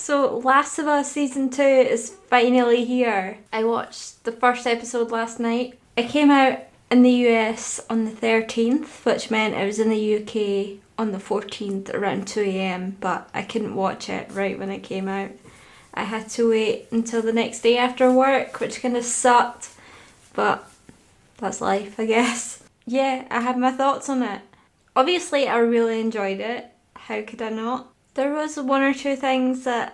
So Last of Us Season 2 is finally here. I watched the first episode last night. It came out in the US on the 13th, which meant it was in the UK on the 14th around 2 a.m, but I couldn't watch it right when it came out. I had to wait until the next day after work, which kind of sucked, but that's life, I guess. Yeah, I have my thoughts on it. Obviously, I really enjoyed it. How could I not? There was one or two things that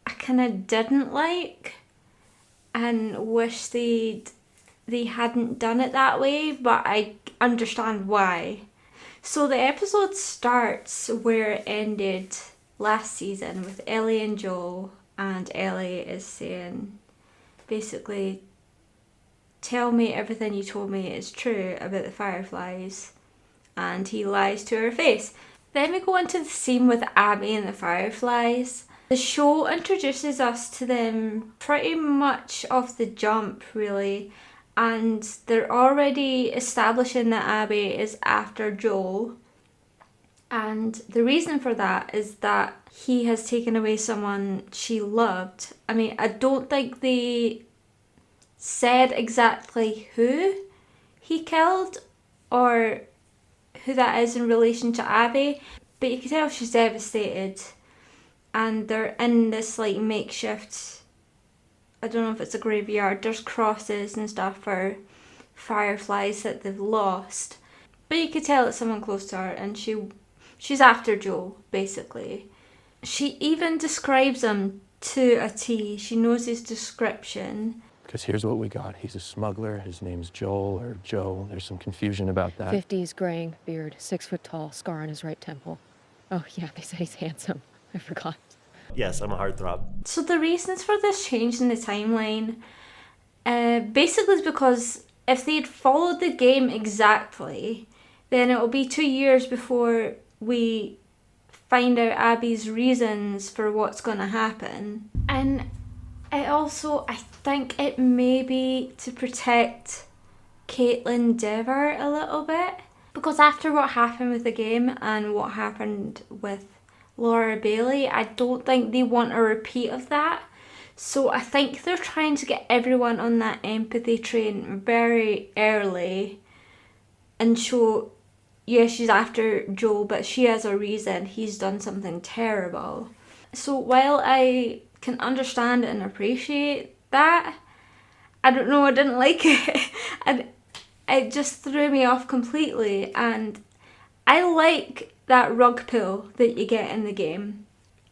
I kind of didn't like and wish they hadn't done it that way, but I understand why. So the episode starts where it ended last season with Ellie and Joel, and Ellie is saying, basically, tell me everything you told me is true about the Fireflies, and he lies to her face. Then we go into the scene with Abby and the Fireflies. The show introduces us to them pretty much off the jump, really, and they're already establishing that Abby is after Joel. And the reason for that is that he has taken away someone she loved. I mean, I don't think they said exactly who he killed or who that is in relation to Abby, but you can tell she's devastated, and they're in this like makeshift, I don't know if it's a graveyard, there's crosses and stuff for fireflies that they've lost, but you could tell it's someone close to her, and she's after Joel, basically. She even describes him to a T. She knows his description. Because here's what we got. He's a smuggler. His name's Joel or Joe. There's some confusion about that. 50s, graying, beard, 6 foot tall, scar on his right temple. Oh yeah, they said he's handsome. I forgot. Yes, I'm a heartthrob. So the reasons for this change in the timeline basically is because if they'd followed the game exactly, then it'll be 2 years before we find out Abby's reasons for what's going to happen. And I think it may be to protect Caitlin Dever a little bit, because after what happened with the game and what happened with Laura Bailey, I don't think they want a repeat of that. So I think they're trying to get everyone on that empathy train very early and show, yeah, she's after Joel, but she has a reason. He's done something terrible. So while I can understand and appreciate that, I don't know, I didn't like it. And it just threw me off completely. And I like that rug pull that you get in the game,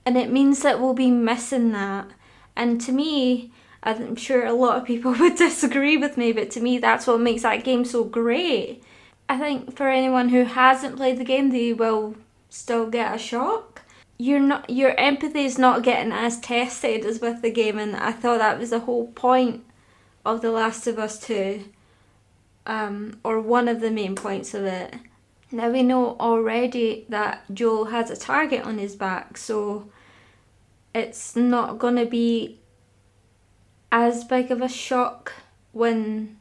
and it means that we'll be missing that. And to me, I'm sure a lot of people would disagree with me, but to me that's what makes that game so great. I think for anyone who hasn't played the game, they will still get a shock. Your empathy is not getting as tested as with the game, and I thought that was the whole point of The Last of Us 2, or one of the main points of it. Now we know already that Joel has a target on his back, so it's not going to be as big of a shock when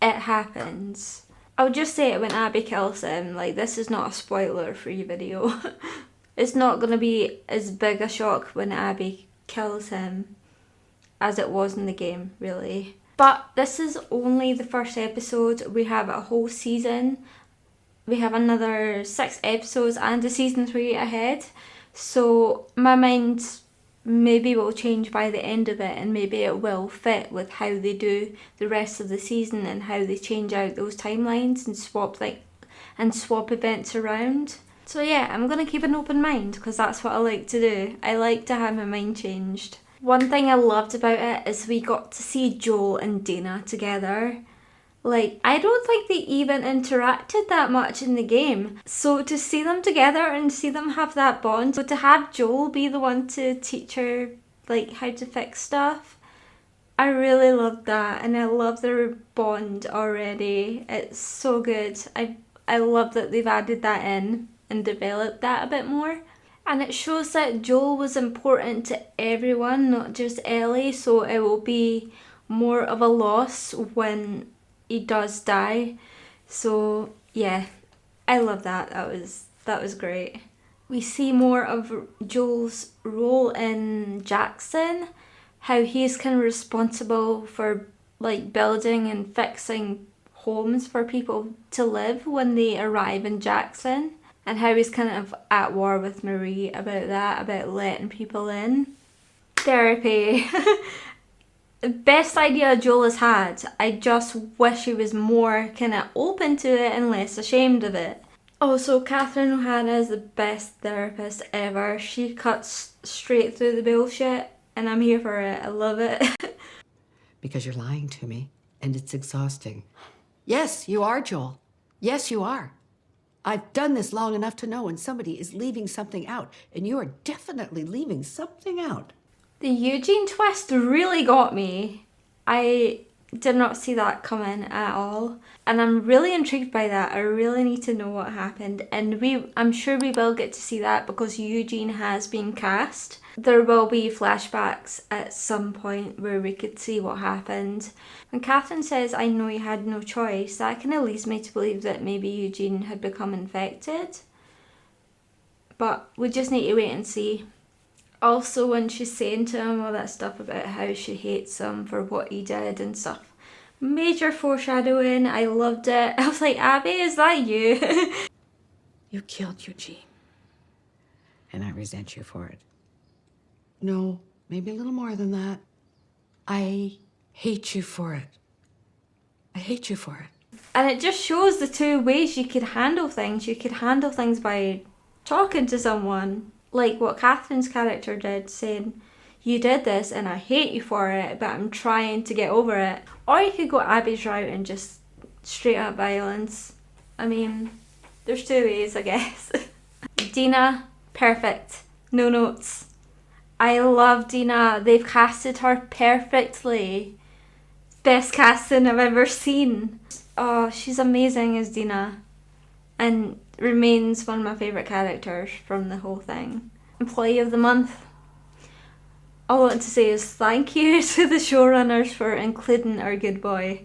it happens. I'll just say it when Abby kills him, like, this is not a spoiler-free video. It's not going to be as big a shock when Abby kills him as it was in the game, really. But this is only the first episode. We have a whole season. We have another 6 episodes and a season 3 ahead. So my mind maybe will change by the end of it, and maybe it will fit with how they do the rest of the season and how they change out those timelines and swap events around. So yeah, I'm going to keep an open mind because that's what I like to do. I like to have my mind changed. One thing I loved about it is we got to see Joel and Dana together. Like, I don't think they even interacted that much in the game. So to see them together and see them have that bond, so to have Joel be the one to teach her like how to fix stuff, I really loved that, and I love their bond already. It's so good. I love that they've added that in and developed that a bit more. And it shows that Joel was important to everyone, not just Ellie, so it will be more of a loss when he does die. So yeah, I love that. That was great. we see more of Joel's role in Jackson, how he's kind of responsible for like building and fixing homes for people to live when they arrive in Jackson, and how he's kind of at war with Marie about that, about letting people in. Therapy. Best idea Joel has had. I just wish he was more kind of open to it and less ashamed of it. Also, Catherine O'Hara is the best therapist ever. She cuts straight through the bullshit, and I'm here for it. I love it. Because you're lying to me, and it's exhausting. Yes, you are, Joel. Yes, you are. I've done this long enough to know when somebody is leaving something out, and you are definitely leaving something out. The Eugene twist really got me. I did not see that coming at all, and I'm really intrigued by that. I really need to know what happened, and I'm sure we will get to see that because Eugene has been cast. There will be flashbacks at some point where we could see what happened. When Catherine says, "I know you had no choice," that kind of leads me to believe that maybe Eugene had become infected, but we just need to wait and see. Also, when she's saying to him all that stuff about how she hates him for what he did and stuff. Major foreshadowing. I loved it. I was like, Abby, is that you? You killed Eugene. And I resent you for it. No, maybe a little more than that. I hate you for it. I hate you for it. And it just shows the two ways you could handle things. You could handle things by talking to someone, like what Catherine's character did, saying, "You did this and I hate you for it, but I'm trying to get over it." Or you could go Abby's route and just straight up violence. I mean, there's two ways, I guess. Dina, perfect. No notes. I love Dina. They've casted her perfectly. Best casting I've ever seen. Oh, she's amazing as Dina. And remains one of my favourite characters from the whole thing. Employee of the month. All I want to say is thank you to the showrunners for including our good boy.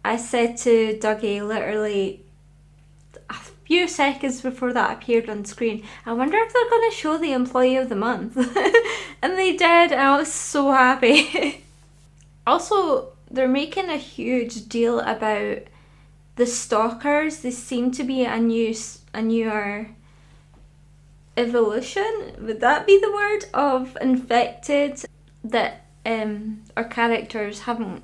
I said to Dougie literally a few seconds before that appeared on screen, I wonder if they're going to show the employee of the month. And they did, and I was so happy. Also, they're making a huge deal about the stalkers. They seem to be a newer evolution, would that be the word, of infected that our characters haven't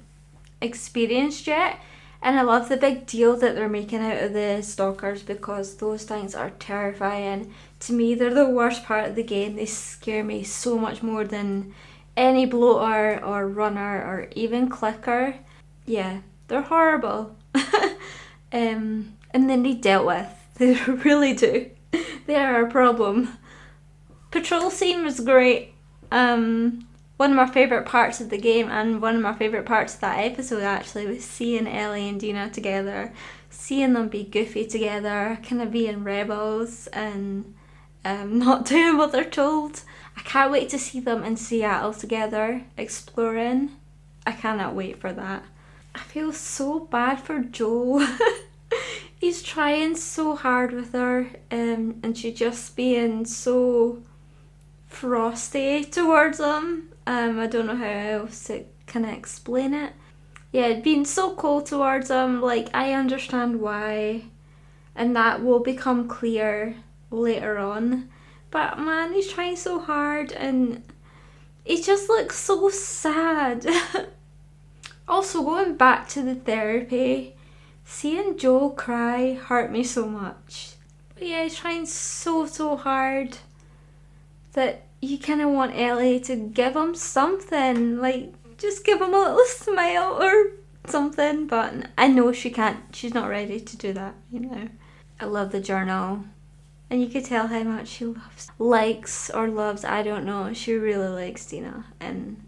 experienced yet. And I love the big deal that they're making out of the stalkers, because those things are terrifying. To me, they're the worst part of the game. They scare me so much more than any bloater or runner or even clicker. Yeah, they're horrible. And they need dealt with. They really do. They are a problem. Patrol scene was great. One of my favourite parts of the game, and one of my favourite parts of that episode actually, was seeing Ellie and Dina together, seeing them be goofy together, kind of being rebels and not doing what they're told. I can't wait to see them in Seattle together, exploring. I cannot wait for that. I feel so bad for Joel. He's trying so hard with her, and she just being so frosty towards him. I don't know how else to kind of explain it. Yeah, being so cold towards him, like, I understand why, and that will become clear later on. But man, he's trying so hard, and he just looks so sad. Also, going back to the therapy, seeing Joel cry hurt me so much. But yeah, he's trying so hard that you kind of want Ellie to give him something, like just give him a little smile or something, but I know she can't, she's not ready to do that, you know. I love the journal, and you could tell how much she likes, I don't know, she really likes Dina, and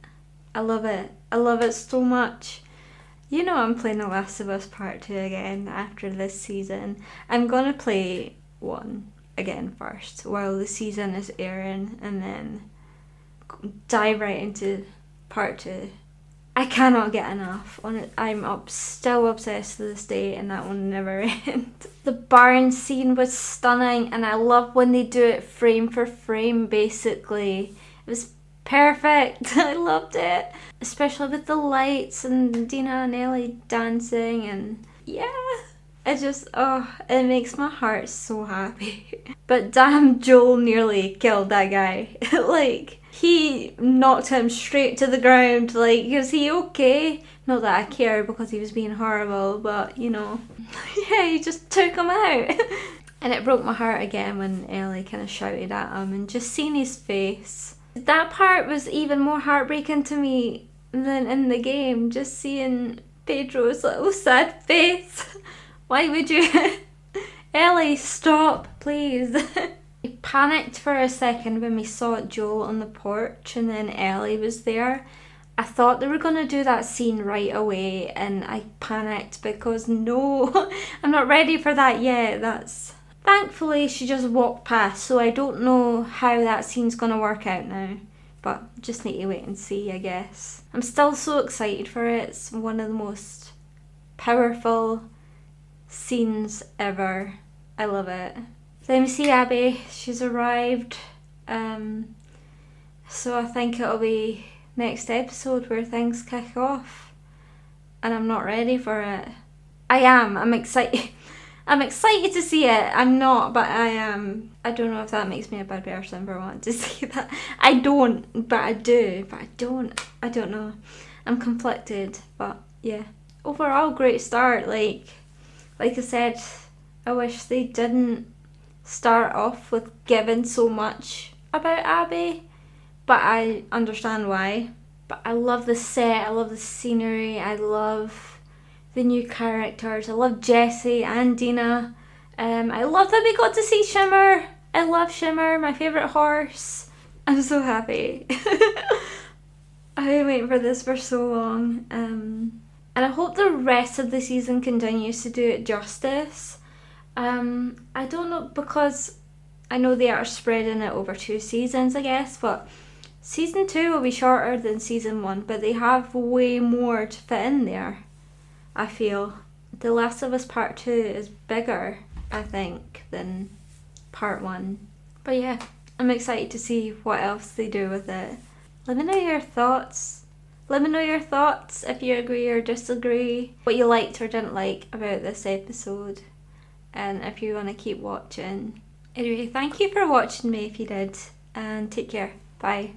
I love it so much. You know, I'm playing The Last of Us Part 2 again after this season. I'm gonna play 1 again first while the season is airing, and then dive right into Part 2 I cannot get enough. I'm still obsessed to this day, and that will never end. The barn scene was stunning, and I love when they do it frame for frame, basically. It was perfect. I loved it. Especially with the lights and Dina and Ellie dancing, and yeah. It just, it makes my heart so happy. But damn, Joel nearly killed that guy. Like, he knocked him straight to the ground. Like, is he okay? Not that I care because he was being horrible, but, you know. Yeah, he just took him out. And it broke my heart again when Ellie kind of shouted at him, and just seeing his face. That part was even more heartbreaking to me than in the game. Just seeing Pedro's little sad face. Why would you? Ellie, stop, please. I panicked for a second when we saw Joel on the porch and then Ellie was there. I thought they were going to do that scene right away, and I panicked because no, I'm not ready for that yet. Thankfully she just walked past, so I don't know how that scene's going to work out now. But just need to wait and see, I guess. I'm still so excited for it. It's one of the most powerful scenes ever. I love it. Then we see Abby. She's arrived. So I think it'll be next episode where things kick off. And I'm not ready for it. I am. I'm excited. I'm excited to see it. I'm not, but I am. I don't know if that makes me a bad person for wanting to see that. I don't, but I do. But I don't. I don't know. I'm conflicted, but yeah. Overall, great start. Like I said, I wish they didn't start off with giving so much about Abby, but I understand why. But I love the set, I love the scenery, I love the new characters, I love Jessie and Dina. I love that we got to see Shimmer. I love Shimmer, my favourite horse. I'm so happy. I've been waiting for this for so long. And I hope the rest of the season continues to do it justice. I don't know, because I know they are spreading it over 2 seasons, I guess, but season 2 will be shorter than season 1, but they have way more to fit in there, I feel. The Last of Us Part 2 is bigger, I think, than Part 1. But yeah, I'm excited to see what else they do with it. Let me know your thoughts. Let me know your thoughts, if you agree or disagree, what you liked or didn't like about this episode, and if you want to keep watching. Anyway, thank you for watching me if you did, and take care. Bye.